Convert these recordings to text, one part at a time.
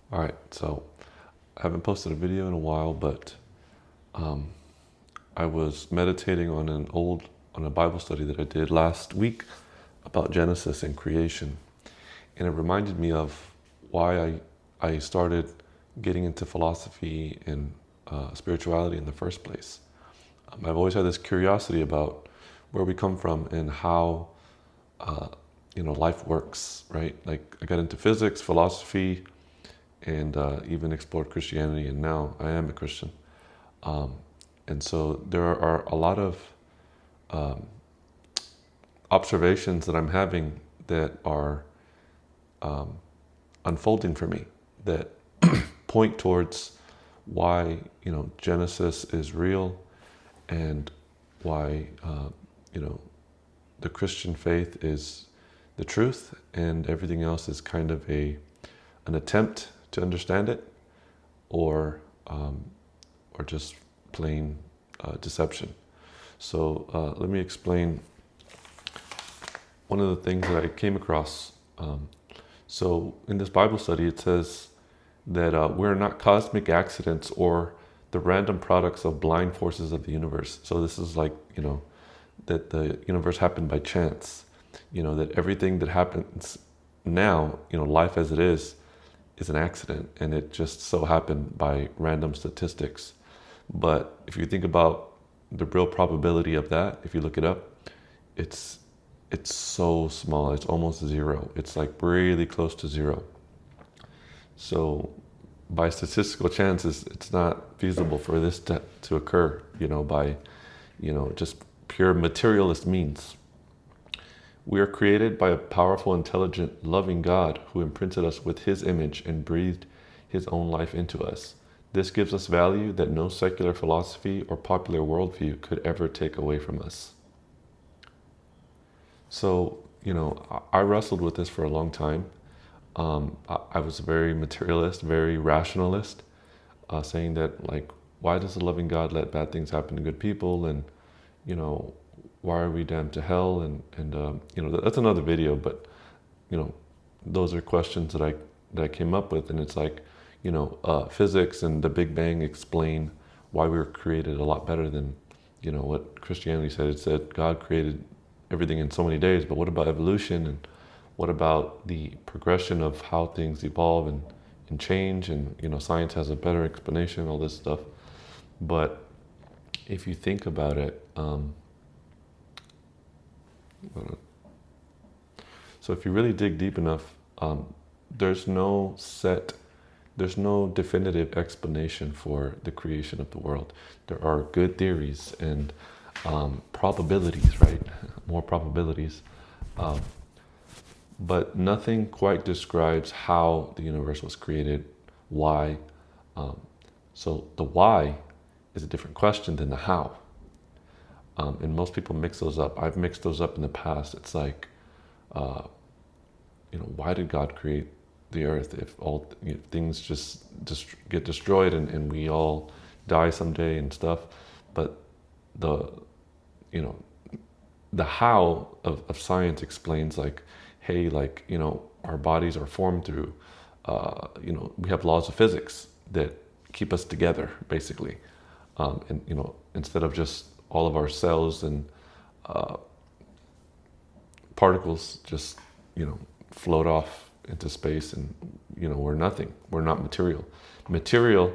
All right, so I haven't posted a video in a while, but um, I was meditating on a Bible study that I did last week about Genesis and creation, and it reminded me of why I started getting into philosophy and spirituality in the first place. I've always had this curiosity about where we come from and how uh, life works, right? Like I got into physics, philosophy, and even explored Christianity, and now I am a Christian. Um, and so there are a lot of um, observations that I'm having that are um, unfolding for me that point towards why Genesis is real and why you know the Christian faith is the truth, and everything else is kind of an attempt to understand it, or um, or just plain deception. So let me explain one of the things that I came across. So in this Bible study, it says that we're not cosmic accidents or the random products of blind forces of the universe. So this is like, that the universe happened by chance. That everything that happens now, life as it is an accident, and it just so happened by random statistics. But if you think about the real probability of that, if you look it up, it's it's so small. It's almost zero. It's like really close to zero. So by statistical chances, it's not feasible for this to occur, by, just pure materialist means. We are created by a powerful, intelligent, loving God who imprinted us with his image and breathed his own life into us. This gives us value that no secular philosophy or popular worldview could ever take away from us. So, I wrestled with this for a long time. I was very materialist, very rationalist, saying that, like, why does a loving God let bad things happen to good people? And, you know, why are we damned to hell? And that's another video, but, you know, those are questions that I came up with. And it's like, physics and the Big Bang explain why we were created a lot better than, what Christianity said. It said God created everything in so many days, but what about evolution, and what about the progression of how things evolve and change? And science has a better explanation, all this stuff. But if you think about it, so if you really dig deep enough, there's no set, there's no definitive explanation for the creation of the world. There are good theories and probabilities, right? More probabilities. Um, but nothing quite describes how the universe was created, why. Um, so the why is a different question than the how. And most people mix those up. I've mixed those up in the past. It's like, uh, why did God create the earth if all things just get destroyed, and we all die someday and stuff? But the, you know, the how of science explains, like, hey, like, our bodies are formed through, we have laws of physics that keep us together, basically. And, instead of just all of our cells and uh, particles just, float off into space, and, we're nothing. We're not material. Material,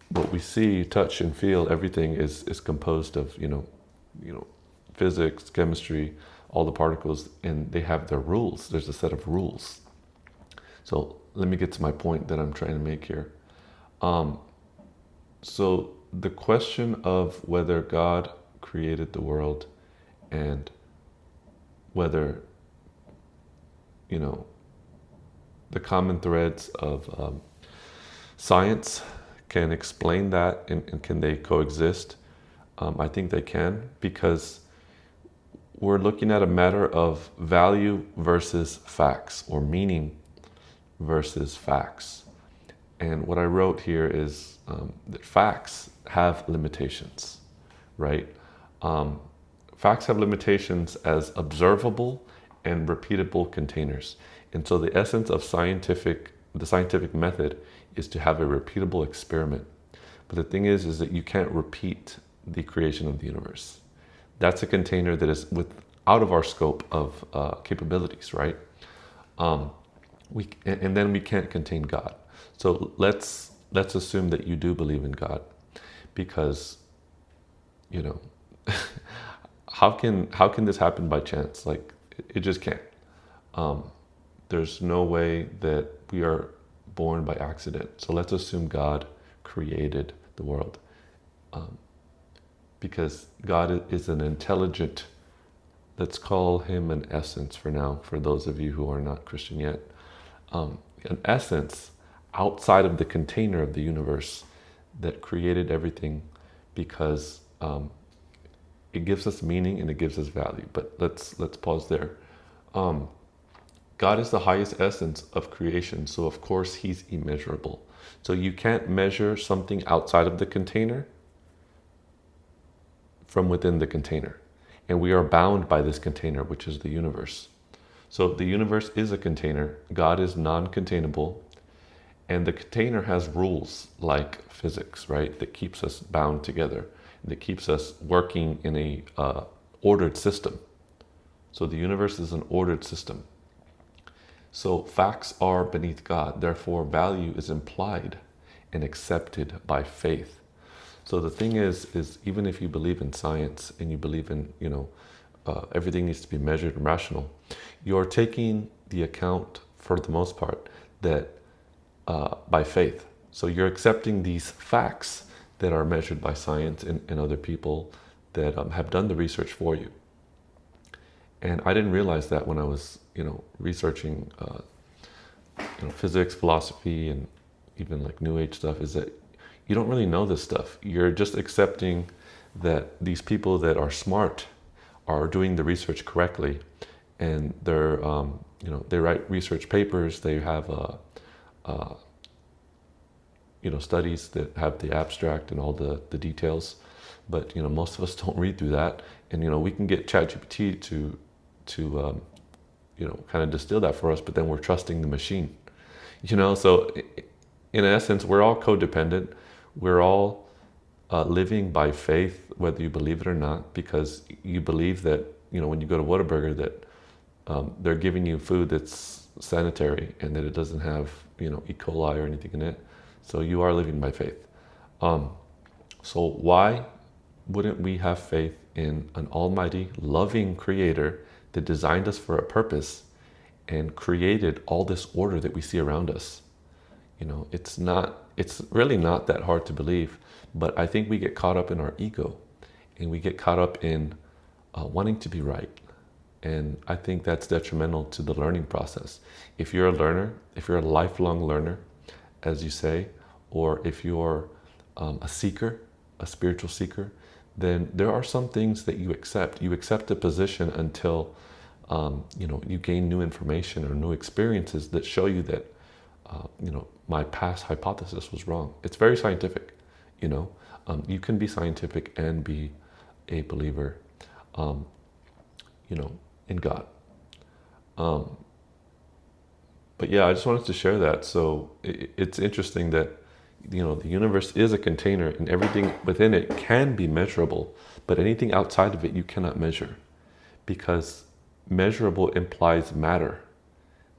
what we see, touch, and feel, everything is composed of, physics, chemistry, all the particles, and they have their rules. There's a set of rules. So let me get to my point that I'm trying to make here. So the question of whether God created the world, and whether, the common threads of science can explain that, and can they coexist? I think they can, because we're looking at a matter of value versus facts, or meaning versus facts. And what I wrote here is that facts have limitations, right? Facts have limitations as observable and repeatable containers. And so the essence of scientific the scientific method is to have a repeatable experiment. But the thing is that you can't repeat the creation of the universe. That's a container that is out of our scope of capabilities, right? Um, and then we can't contain God. So let's assume that you do believe in God, because you know how can this happen by chance? Like it just can't. Um, there's no way that we are born by accident. So let's assume God created the world, um, because God is an intelligent. Let's call him an essence for now. For those of you who are not Christian yet, an essence outside of the container of the universe that created everything, because it gives us meaning and it gives us value. But let's pause there. Um, God is the highest essence of creation, so of course he's immeasurable. So you can't measure something outside of the container from within the container. And we are bound by this container, which is the universe. So the universe is a container. God is non-containable. And the container has rules like physics, right? That keeps us bound together, that keeps us working in a ordered system. So the universe is an ordered system. So facts are beneath God. Therefore, value is implied and accepted by faith. So the thing is even if you believe in science and you believe in, everything needs to be measured and rational, you're taking the account for the most part that by faith. So you're accepting these facts that are measured by science and other people that have done the research for you. And I didn't realize that when I was, researching, physics, philosophy, and even like New Age stuff, is that you don't really know this stuff. You're just accepting that these people that are smart are doing the research correctly, and they're, they write research papers. They have, studies that have the abstract and all the details. But most of us don't read through that, and we can get ChatGPT to kind of distill that for us. But then we're trusting the machine, So in essence, we're all codependent. We're all living by faith, whether you believe it or not, because you believe that when you go to Whataburger that they're giving you food that's sanitary and that it doesn't have E. coli or anything in it. So you are living by faith. So why wouldn't we have faith in an almighty, loving creator that designed us for a purpose and created all this order that we see around us? It's really not that hard to believe, but I think we get caught up in our ego and we get caught up in wanting to be right. And I think that's detrimental to the learning process. If you're a learner, if you're a lifelong learner, as you say, or if you're a seeker, a spiritual seeker, then there are some things that you accept. You accept a position until you gain new information or new experiences that show you that my past hypothesis was wrong. It's very scientific. You can be scientific and be a believer, in God. But yeah, I just wanted to share that. So it's interesting that the universe is a container and everything within it can be measurable, but anything outside of it you cannot measure, because measurable implies matter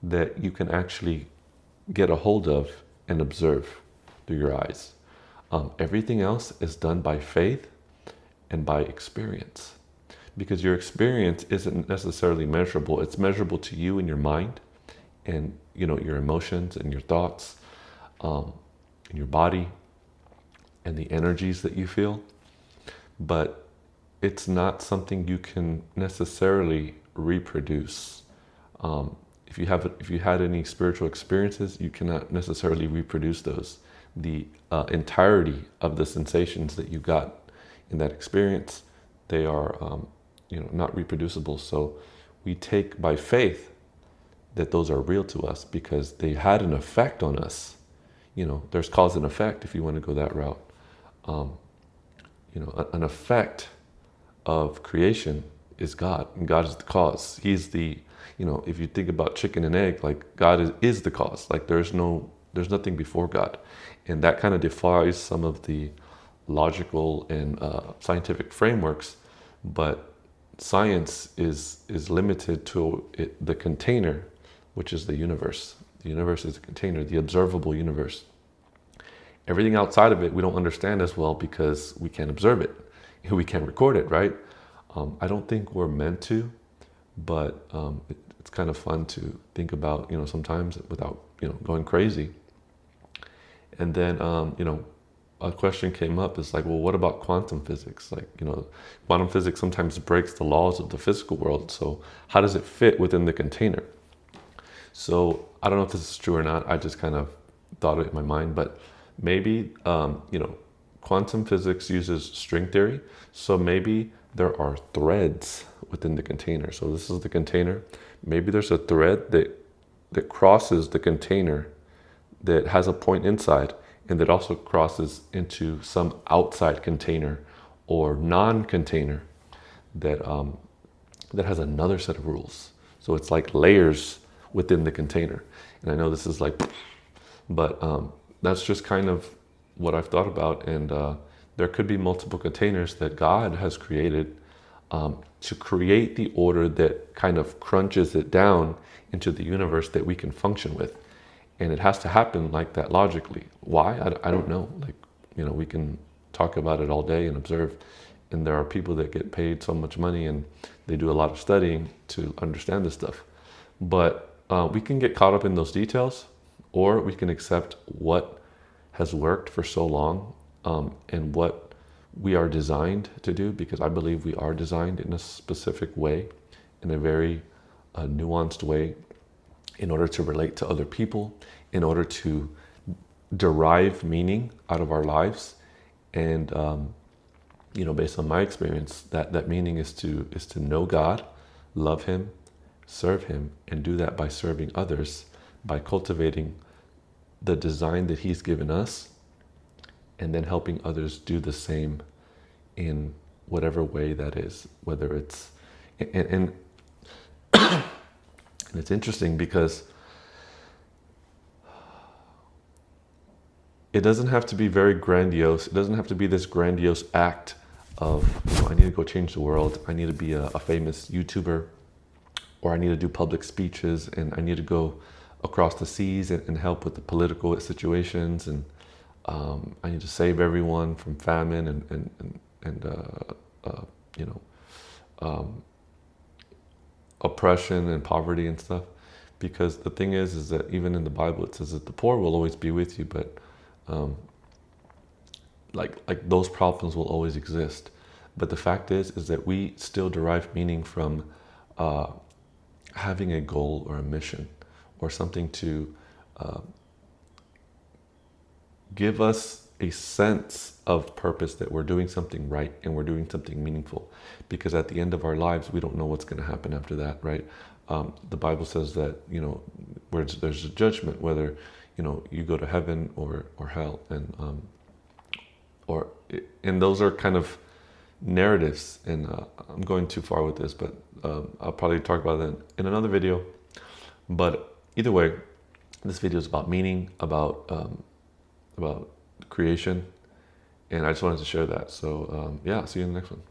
that you can actually get a hold of and observe through your eyes. Everything else is done by faith and by experience, because your experience isn't necessarily measurable. It's measurable to you in your mind and your emotions and your thoughts, in your body and the energies that you feel. But it's not something you can necessarily reproduce. If you had any spiritual experiences, you cannot necessarily reproduce those. The entirety of the sensations that you got in that experience, they are not reproducible. So we take by faith that those are real to us because they had an effect on us. There's cause and effect if you want to go that route. An effect of creation is God, and God is the cause. He's the if you think about chicken and egg, like God is the cause. Like there's nothing before God, and that kind of defies some of the logical and scientific frameworks. But science is limited to the container, which is the universe. The universe is a container, the observable universe. Everything outside of it we don't understand as well because we can't observe it. We can't record it, right? I don't think we're meant to, but it's kind of fun to think about, sometimes without, going crazy. And then, a question came up is like, well, what about quantum physics? Like, quantum physics sometimes breaks the laws of the physical world. So how does it fit within the container? So I don't know if this is true or not. I just kind of thought it in my mind, but maybe, quantum physics uses string theory. So maybe there are threads within the container. So this is the container. Maybe there's a thread that crosses the container that has a point inside and that also crosses into some outside container or non-container that that has another set of rules. So it's like layers within the container. And I know this is like, but that's just kind of what I've thought about. And there could be multiple containers that God has created to create the order that kind of crunches it down into the universe that we can function with. And it has to happen like that logically. Why? I don't know. Like, we can talk about it all day and observe. And there are people that get paid so much money and they do a lot of studying to understand this stuff. But we can get caught up in those details, or we can accept what has worked for so long and what we are designed to do, because I believe we are designed in a specific way, in a very nuanced way, in order to relate to other people, in order to derive meaning out of our lives. And, based on my experience, that meaning is to know God, love Him, serve Him, and do that by serving others, by cultivating the design that He's given us, and then helping others do the same in whatever way that is, whether it's, and it's interesting because it doesn't have to be very grandiose. It doesn't have to be this grandiose act of, I need to go change the world. I need to be a famous YouTuber, or I need to do public speeches, and I need to go across the seas and help with the political situations, and I need to save everyone from famine and oppression and poverty and stuff. Because the thing is that even in the Bible it says that the poor will always be with you, but like those problems will always exist. But the fact is that we still derive meaning from having a goal or a mission or something to give us a sense of purpose, that we're doing something right and we're doing something meaningful. Because at the end of our lives, we don't know what's going to happen after that, right? The Bible says that, where there's a judgment, whether, you go to heaven or hell. And those are kind of narratives. And I'm going too far with this, but I'll probably talk about that in another video. But either way, this video is about meaning, about creation, and I just wanted to share that. So yeah, see you in the next one.